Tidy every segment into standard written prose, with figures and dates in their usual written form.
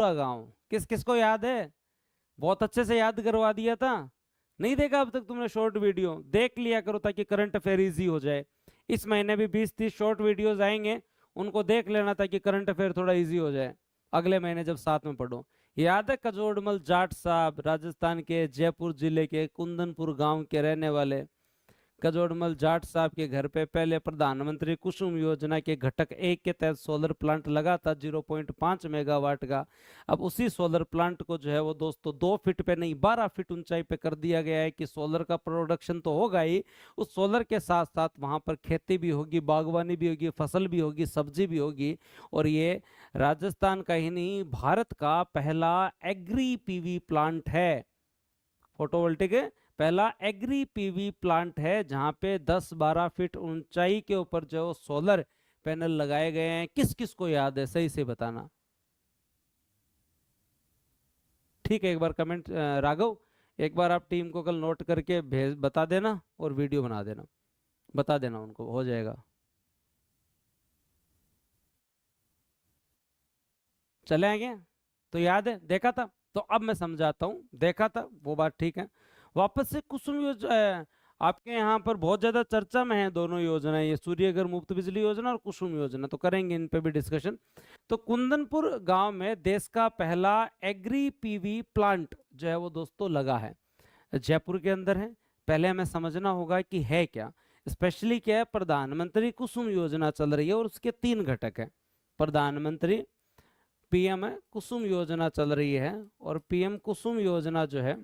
पूरा गांव, किस किस को याद है? बहुत अच्छे से याद करवा दिया था। नहीं देखा अब तक तुमने शॉर्ट वीडियो? देख लिया करो ताकि करंट अफेयर इजी हो जाए। इस महीने भी 20-30 शॉर्ट वीडियोस आएंगे, उनको देख लेना ताकि करंट अफेयर थोड़ा इजी हो जाए अगले महीने जब साथ में पढ़ो। याद है कजोड़मल जाट साहब, राजस्थान के जयपुर जिले के कुंदनपुर गांव के रहने वाले कजोड़मल जाट साहब के घर पे पहले प्रधानमंत्री कुसुम योजना के घटक 1 के तहत सोलर प्लांट लगा था 0.5 मेगावाट का। अब उसी सोलर प्लांट को जो है वो दोस्तों 2 फीट पे नहीं 12 फीट ऊंचाई पे कर दिया गया है कि सोलर का प्रोडक्शन तो होगा ही, उस सोलर के साथ साथ वहां पर खेती भी होगी, बागवानी भी होगी, फसल भी होगी, सब्जी भी होगी। और ये राजस्थान का ही नहीं भारत का पहला एग्री पीवी प्लांट है, फोटोवोल्टिक पहला एग्री पीवी प्लांट है जहां पे 10-12 फीट ऊंचाई के ऊपर जो सोलर पैनल लगाए गए हैं। किस किस को याद है सही से बताना। ठीक है, एक बार कमेंट राघव, एक बार आप टीम को कल नोट करके भेज बता देना और वीडियो बना देना, बता देना उनको, हो जाएगा। चले आएंगे तो याद है, देखा था तो अब मैं समझाता हूँ, देखा था वो बात ठीक है। वापस से कुसुम योजना आपके यहाँ पर बहुत ज्यादा चर्चा में है, दोनों योजनाएं, ये सूर्यघर मुफ्त बिजली योजना और कुसुम योजना, तो करेंगे इन पे भी डिस्कशन। तो कुंदनपुर गांव में देश का पहला एग्री पीवी प्लांट जो है वो दोस्तों लगा है, जयपुर के अंदर है। पहले हमें समझना होगा कि है क्या, स्पेशली क्या है, प्रधानमंत्री कुसुम योजना चल रही है और उसके 3 घटक है। प्रधानमंत्री पीएम कुसुम योजना चल रही है और पीएम कुसुम योजना जो है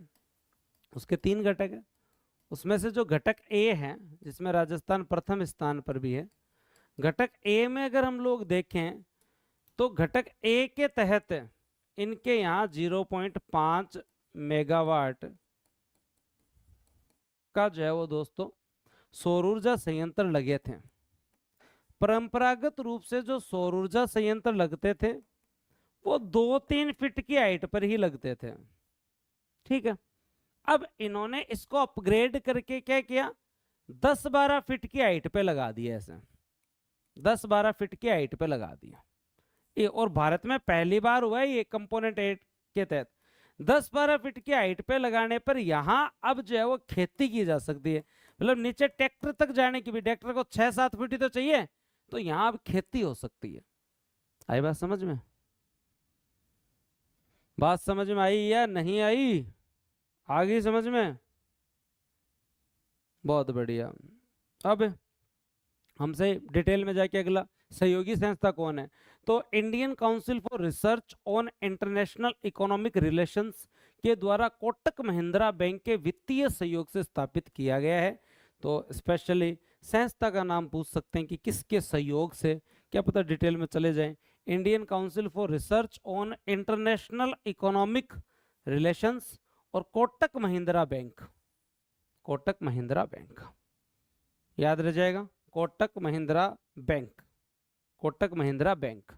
उसके 3 घटक है। उसमें से जो घटक ए है जिसमें राजस्थान प्रथम स्थान पर भी है, घटक ए में अगर हम लोग देखें तो घटक ए के तहत इनके यहाँ 0.5 मेगावाट का जो है वो दोस्तों सौर ऊर्जा संयंत्र लगे थे। परंपरागत रूप से जो सौर ऊर्जा संयंत्र लगते थे वो 2-3 फीट की हाइट पर ही लगते थे, ठीक है। अब इन्होंने इसको अपग्रेड करके क्या किया, 10-12 फीट की हाइट पे लगा दिया, ऐसे 10-12 फीट की हाइट पे लगा दिया ये। और भारत में पहली बार हुआ है ये कंपोनेंट 8 के तहत। 10-12 फीट की हाइट पे लगाने पर यहां अब जो है वो खेती की जा सकती है, मतलब नीचे ट्रैक्टर तक जाने की भी, ट्रैक्टर को 6-7 फीट ही तो चाहिए, तो यहां अब खेती हो सकती है। आई बात समझ में? बात समझ में आई या नहीं आई? आ गई समझ में? बहुत बढ़िया। अब हमसे डिटेल में जाके अगला सहयोगी संस्था कौन है, तो Indian council for research on international economic relations के द्वारा कोटक महिंद्रा बैंक के वित्तीय सहयोग से स्थापित किया गया है। तो स्पेशली संस्था का नाम पूछ सकते हैं कि किसके सहयोग से, क्या पता डिटेल में चले जाएं। Indian council for research on international economic relations और कोटक महिंद्रा बैंक, कोटक महिंद्रा बैंक याद रह जाएगा, कोटक महिंद्रा बैंक, कोटक महिंद्रा बैंक,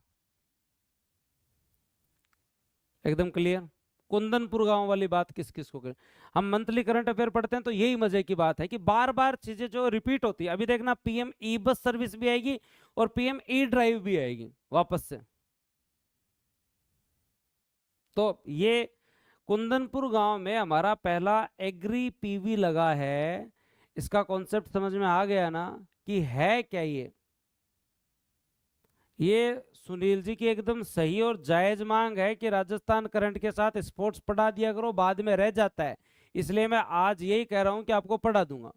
एकदम क्लियर। कुंदनपुर गांव वाली बात किस किस को करें? हम मंथली करंट अफेयर पढ़ते हैं तो यही मजे की बात है कि बार बार चीजें जो रिपीट होती है। अभी देखना पीएम ई बस सर्विस भी आएगी और पीएम ई ड्राइव भी आएगी वापस से। तो ये कुंदनपुर गांव में हमारा पहला एग्री पीवी लगा है, इसका कॉन्सेप्ट समझ में आ गया ना कि है क्या ये सुनील जी की एकदम सही और जायज मांग है कि राजस्थान करंट के साथ स्पोर्ट्स पढ़ा दिया करो, बाद में रह जाता है, इसलिए मैं आज यही कह रहा हूं कि आपको पढ़ा दूंगा।